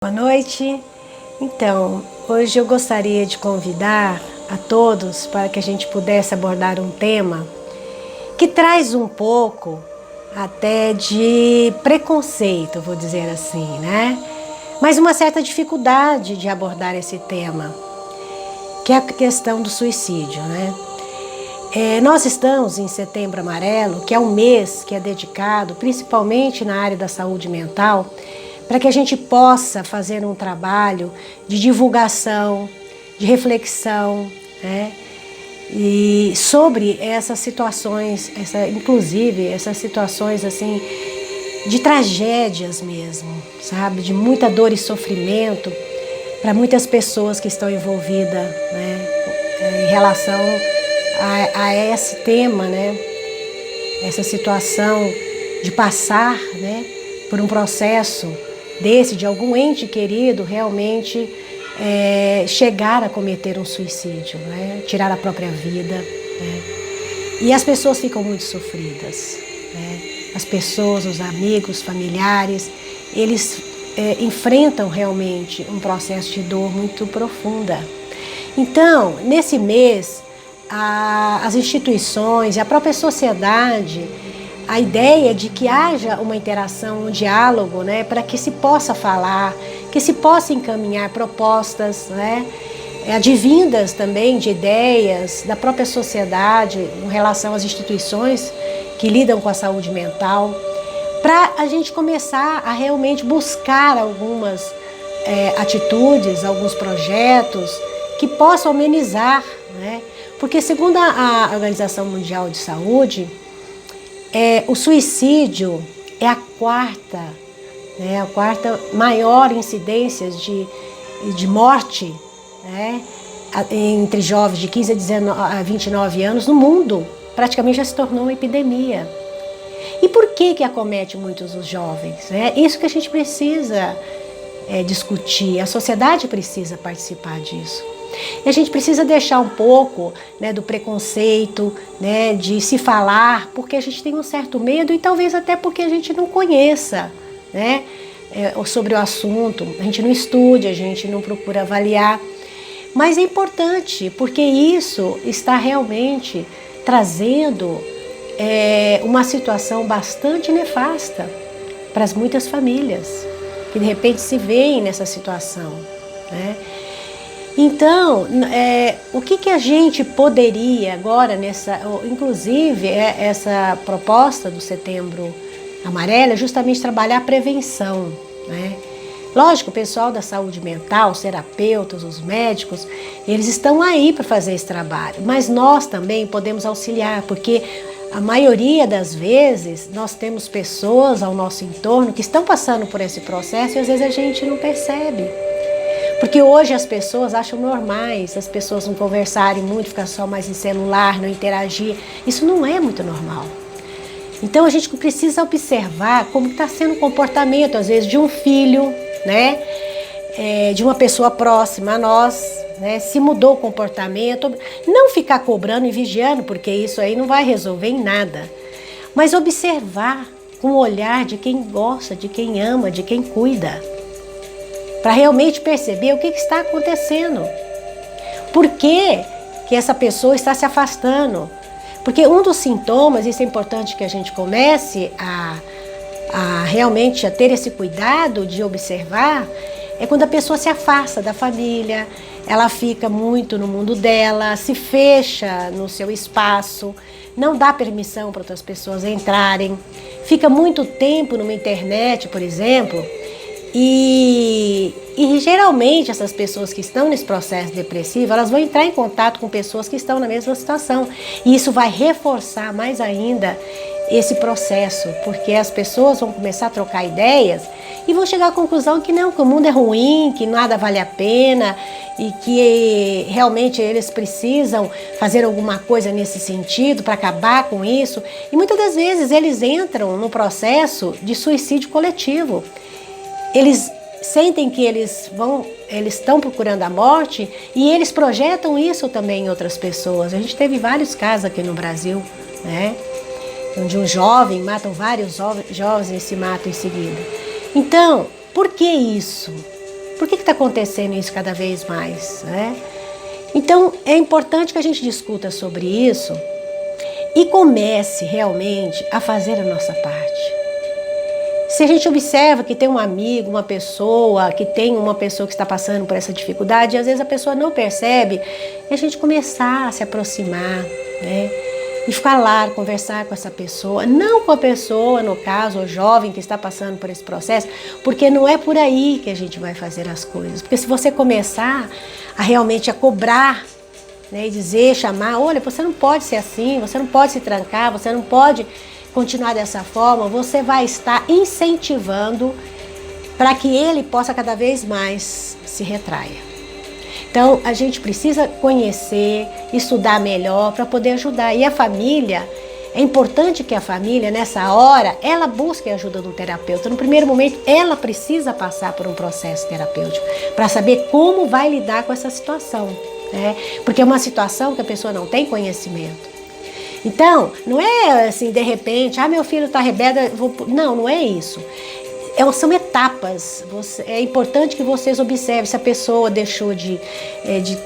Boa noite. Então, hoje eu gostaria de convidar a todos para que a gente pudesse abordar um tema que traz um pouco até de preconceito, vou dizer assim, né? Mas uma certa dificuldade de abordar esse tema, que é a questão do suicídio, né? Nós estamos em Setembro Amarelo, que é um mês que é dedicado principalmente na área da saúde mental, para que a gente possa fazer um trabalho de divulgação, de reflexão, né? E sobre essas situações, inclusive essas situações assim de tragédias mesmo, sabe? De muita dor e sofrimento para muitas pessoas que estão envolvidas, né? Em relação a esse tema, né? Essa situação de passar, né? Por um processo de algum ente querido realmente chegar a cometer um suicídio, né? Tirar a própria vida, né? E as pessoas ficam muito sofridas, né? As pessoas, os amigos, familiares, eles enfrentam realmente um processo de dor muito profunda. Então, nesse mês, as instituições e a própria sociedade, a ideia de que haja uma interação, um diálogo, né, para que se possa falar, que se possa encaminhar propostas, né, advindas também de ideias da própria sociedade em relação às instituições que lidam com a saúde mental, para a gente começar a realmente buscar algumas atitudes, alguns projetos que possam amenizar, né? Porque segundo a Organização Mundial de Saúde, o suicídio é a quarta maior incidência de morte, né, entre jovens de 15 a 29 anos no mundo. Praticamente já se tornou uma epidemia. E por que acomete muitos os jovens? É isso que a gente precisa discutir, a sociedade precisa participar disso. E a gente precisa deixar um pouco, né, do preconceito, né, de se falar, porque a gente tem um certo medo e talvez até porque a gente não conheça, né, sobre o assunto, a gente não estude, a gente não procura avaliar. Mas é importante, porque isso está realmente trazendo uma situação bastante nefasta para muitas famílias, que de repente se veem nessa situação, né? Então, o que a gente poderia agora, inclusive essa proposta do Setembro Amarelo é justamente trabalhar a prevenção, né? Lógico, o pessoal da saúde mental, os terapeutas, os médicos, eles estão aí para fazer esse trabalho, mas nós também podemos auxiliar, porque a maioria das vezes nós temos pessoas ao nosso entorno que estão passando por esse processo e às vezes a gente não percebe. Porque hoje as pessoas acham normais, as pessoas não conversarem muito, ficar só mais em celular, não interagir. Isso não é muito normal. Então a gente precisa observar como está sendo o comportamento, às vezes, de um filho, né? De uma pessoa próxima a nós, né? Se mudou o comportamento. Não ficar cobrando e vigiando, porque isso aí não vai resolver em nada. Mas observar com o olhar de quem gosta, de quem ama, de quem cuida, para realmente perceber o que está acontecendo. Por que essa pessoa está se afastando? Porque um dos sintomas, isso é importante que a gente comece a realmente a ter esse cuidado de observar, é quando a pessoa se afasta da família, ela fica muito no mundo dela, se fecha no seu espaço, não dá permissão para outras pessoas entrarem, fica muito tempo numa internet, por exemplo. E geralmente essas pessoas que estão nesse processo depressivo, elas vão entrar em contato com pessoas que estão na mesma situação. E isso vai reforçar mais ainda esse processo, porque as pessoas vão começar a trocar ideias e vão chegar à conclusão que não, que o mundo é ruim, que nada vale a pena e que realmente eles precisam fazer alguma coisa nesse sentido para acabar com isso. E muitas das vezes eles entram no processo de suicídio coletivo. Eles sentem que eles estão procurando a morte e eles projetam isso também em outras pessoas. A gente teve vários casos aqui no Brasil, né? Onde um jovem matam vários jovens e se matam em seguida. Então, por que isso? Por que está acontecendo isso cada vez mais, né? Então, é importante que a gente discuta sobre isso e comece realmente a fazer a nossa parte. Se a gente observa que tem um amigo, uma pessoa, que está passando por essa dificuldade, e às vezes a pessoa não percebe, e a gente começar a se aproximar, né? E ficar lá, conversar com essa pessoa, não com a pessoa, no caso, o jovem que está passando por esse processo, porque não é por aí que a gente vai fazer as coisas. Porque se você começar a realmente a cobrar, né, e dizer, chamar, olha, você não pode ser assim, você não pode se trancar, você não pode continuar dessa forma, você vai estar incentivando para que ele possa cada vez mais se retraia. Então, a gente precisa conhecer, estudar melhor para poder ajudar. E a família, é importante que a família, nessa hora, ela busque a ajuda do terapeuta. No primeiro momento, ela precisa passar por um processo terapêutico para saber como vai lidar com essa situação, né? Porque é uma situação que a pessoa não tem conhecimento. Então, não é assim, de repente, meu filho está rebelde, não, não é isso. São etapas. É importante que vocês observem se a pessoa deixou de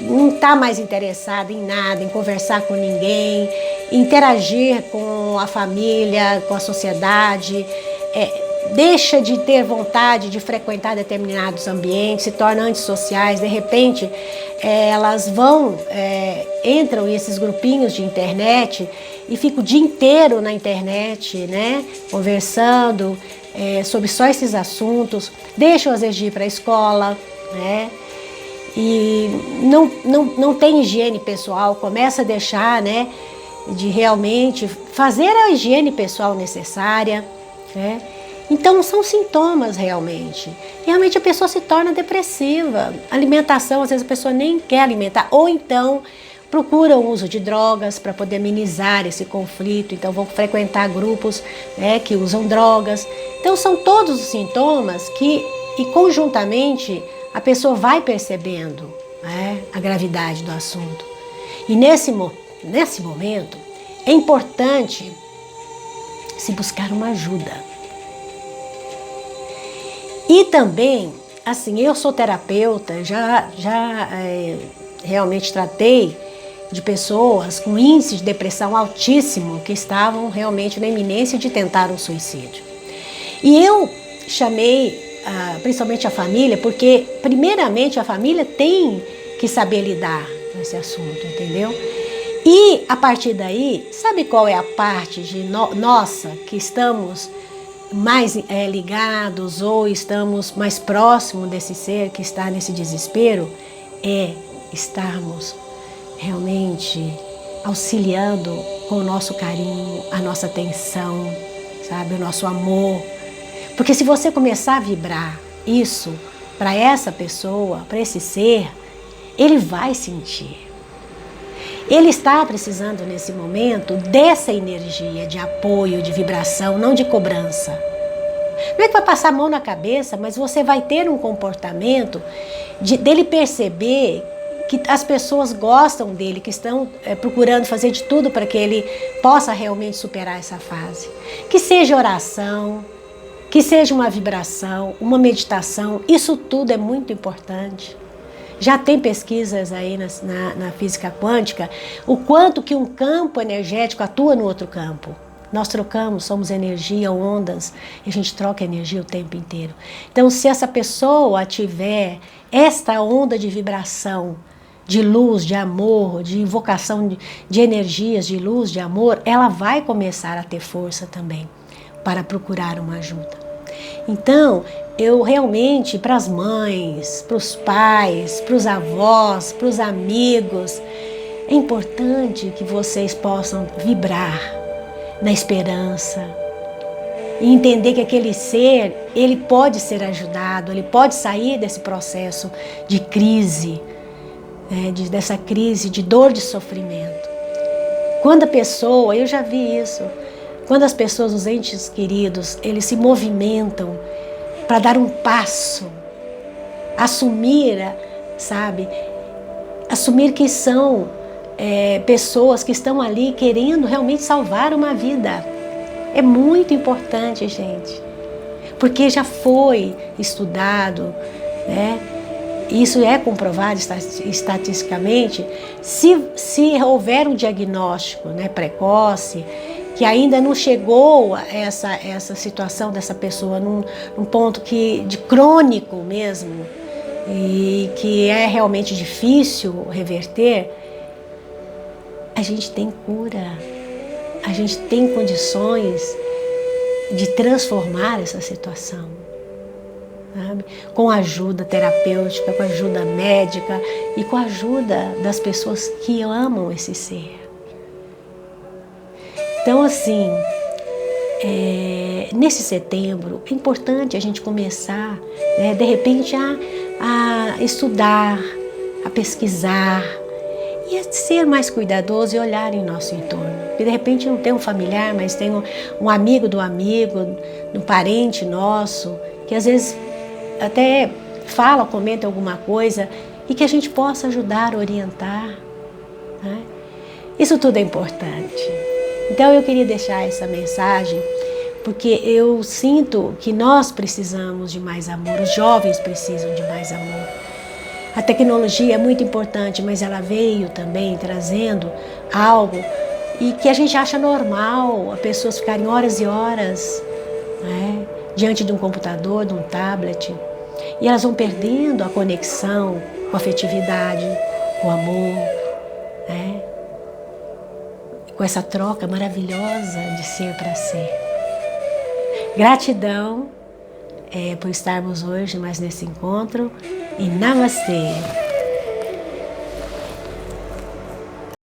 não estar mais interessada em nada, em conversar com ninguém, interagir com a família, com a sociedade, deixa de ter vontade de frequentar determinados ambientes, se torna antissociais, de repente elas entram em esses grupinhos de internet e ficam o dia inteiro na internet, né, conversando sobre só esses assuntos, deixam às vezes de ir para a escola, né, e não tem higiene pessoal, começa a deixar, né, de realmente fazer a higiene pessoal necessária, né. Então são sintomas realmente. Realmente a pessoa se torna depressiva. Alimentação, às vezes a pessoa nem quer alimentar, ou então procura o uso de drogas para poder amenizar esse conflito, então vão frequentar grupos, né, que usam drogas. Então são todos os sintomas e conjuntamente a pessoa vai percebendo, né, a gravidade do assunto. E nesse momento é importante se buscar uma ajuda. E também, assim, eu sou terapeuta, já realmente tratei de pessoas com índice de depressão altíssimo que estavam realmente na iminência de tentar um suicídio. E eu chamei principalmente a família, porque primeiramente a família tem que saber lidar com esse assunto, entendeu? E a partir daí, sabe qual é a parte de nossa que estamos mais ligados ou estamos mais próximos desse ser que está nesse desespero? É estarmos realmente auxiliando com o nosso carinho, a nossa atenção, sabe, o nosso amor. Porque se você começar a vibrar isso para essa pessoa, para esse ser, ele vai sentir. Ele está precisando nesse momento dessa energia de apoio, de vibração, não de cobrança. Não é que vai passar a mão na cabeça, mas você vai ter um comportamento dele perceber que as pessoas gostam dele, que estão procurando fazer de tudo para que ele possa realmente superar essa fase. Que seja oração, que seja uma vibração, uma meditação, isso tudo é muito importante. Já tem pesquisas aí na física quântica, o quanto que um campo energético atua no outro campo. Nós trocamos, somos energia, ondas, e a gente troca energia o tempo inteiro. Então, se essa pessoa tiver esta onda de vibração, de luz, de amor, de invocação de energias, de luz, de amor, ela vai começar a ter força também para procurar uma ajuda. Então, eu realmente, para as mães, para os pais, para os avós, para os amigos, é importante que vocês possam vibrar na esperança e entender que aquele ser, ele pode ser ajudado, ele pode sair desse processo de crise, né, dessa crise de dor, de sofrimento. Quando a pessoa, eu já vi isso, quando as pessoas, os entes queridos, eles se movimentam para dar um passo, assumir, sabe, assumir que são pessoas que estão ali querendo realmente salvar uma vida. É muito importante, gente, porque já foi estudado, né, isso é comprovado estatisticamente, se houver um diagnóstico, né, precoce, que ainda não chegou a essa situação dessa pessoa num ponto de crônico mesmo, e que é realmente difícil reverter, a gente tem cura, a gente tem condições de transformar essa situação, sabe? Com ajuda terapêutica, com ajuda médica e com a ajuda das pessoas que amam esse ser. Então, assim, nesse setembro é importante a gente começar, né, de repente, a estudar, a pesquisar e a ser mais cuidadoso e olhar em nosso entorno. Porque de repente não tem um familiar, mas tem um amigo do amigo, um parente nosso, que às vezes até fala, comenta alguma coisa e que a gente possa ajudar, orientar, né? Isso tudo é importante. Então eu queria deixar essa mensagem, porque eu sinto que nós precisamos de mais amor, os jovens precisam de mais amor. A tecnologia é muito importante, mas ela veio também trazendo algo e que a gente acha normal, as pessoas ficarem horas e horas, né, diante de um computador, de um tablet, e elas vão perdendo a conexão com a afetividade, com o amor, né, com essa troca maravilhosa de ser para ser. Gratidão por estarmos hoje mais nesse encontro e namastê!